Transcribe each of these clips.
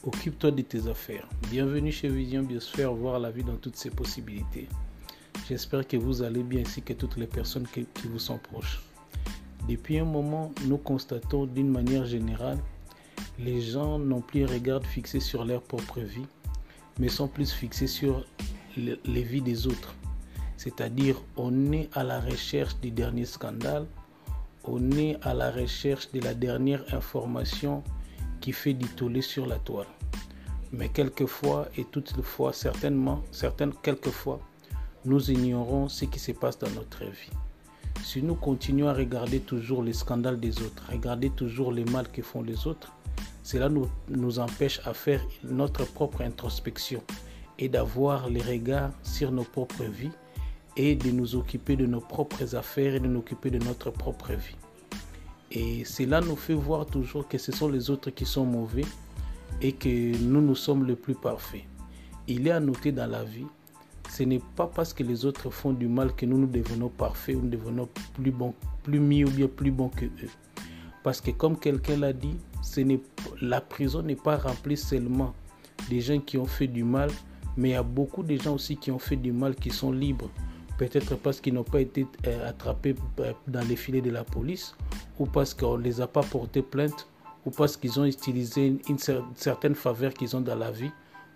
Occupe-toi de tes affaires. Bienvenue chez Vision Biosphère, voir la vie dans toutes ses possibilités. J'espère que vous allez bien ainsi que toutes les personnes qui vous sont proches. Depuis un moment, nous constatons d'une manière générale, les gens n'ont plus un regard fixé sur leur propre vie, mais sont plus fixés sur les vies des autres. C'est-à-dire, on est à la recherche du dernier scandale, on est à la recherche de la dernière information qui fait du tollé sur la toile. Mais quelquefois, et toutefois, quelquefois, nous ignorons ce qui se passe dans notre vie. Si nous continuons à regarder toujours les scandales des autres, regarder toujours les mal que font les autres, cela nous empêche à faire notre propre introspection et d'avoir les regards sur nos propres vies et de nous occuper de nos propres affaires et de nous occuper de notre propre vie. Et cela nous fait voir toujours que ce sont les autres qui sont mauvais et que nous sommes les plus parfaits. Il est à noter dans la vie, ce n'est pas parce que les autres font du mal que nous devenons parfaits ou nous devenons plus mis ou bien plus bons que eux. Parce que comme quelqu'un l'a dit, la prison n'est pas remplie seulement des gens qui ont fait du mal, mais il y a beaucoup de gens aussi qui ont fait du mal qui sont libres. Peut-être parce qu'ils n'ont pas été attrapés dans les filets de la police, ou parce qu'on ne les a pas portés plainte, ou parce qu'ils ont utilisé une certaine faveur qu'ils ont dans la vie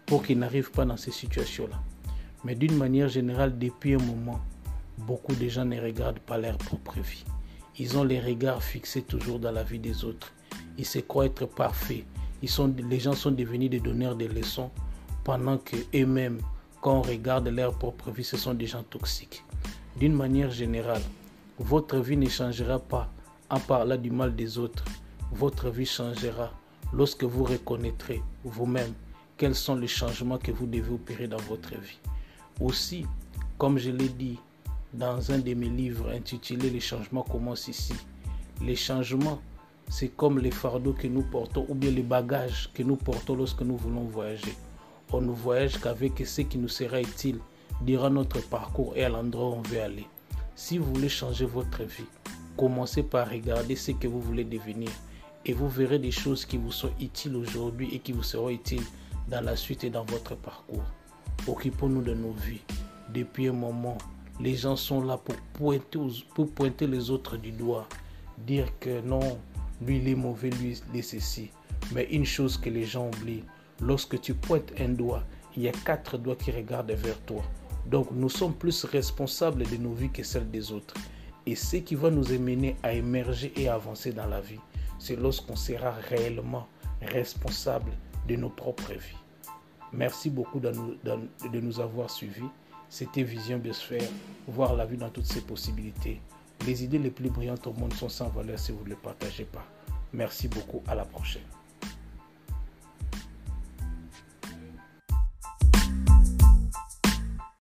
pour qu'ils n'arrivent pas dans ces situations-là. Mais d'une manière générale, depuis un moment, beaucoup de gens ne regardent pas leur propre vie. Ils ont les regards fixés toujours dans la vie des autres. Ils se croient être parfaits. Les gens sont devenus des donneurs de leçons pendant qu'eux-mêmes, quand on regarde leur propre vie, ce sont des gens toxiques. D'une manière générale, votre vie ne changera pas en parlant du mal des autres. Votre vie changera lorsque vous reconnaîtrez vous-même quels sont les changements que vous devez opérer dans votre vie. Aussi, comme je l'ai dit dans un de mes livres intitulé « Les changements commencent ici », les changements, c'est comme les fardeaux que nous portons ou bien les bagages que nous portons lorsque nous voulons voyager. On ne voyage qu'avec ce qui nous sera utile durant notre parcours et à l'endroit où on veut aller. Si vous voulez changer votre vie, commencez par regarder ce que vous voulez devenir et vous verrez des choses qui vous sont utiles aujourd'hui et qui vous seront utiles dans la suite et dans votre parcours. Occupons-nous de nos vies. Depuis un moment, les gens sont là pour pointer les autres du doigt, dire que non, lui il est mauvais, lui il est ceci. Mais une chose que les gens oublient, lorsque tu pointes un doigt, il y a 4 doigts qui regardent vers toi. Donc nous sommes plus responsables de nos vies que celles des autres. Et ce qui va nous amener à émerger et à avancer dans la vie, c'est lorsqu'on sera réellement responsable de nos propres vies. Merci beaucoup de nous avoir suivis. C'était Vision Biosphère, voir la vie dans toutes ses possibilités. Les idées les plus brillantes au monde sont sans valeur si vous ne les partagez pas. Merci beaucoup, à la prochaine.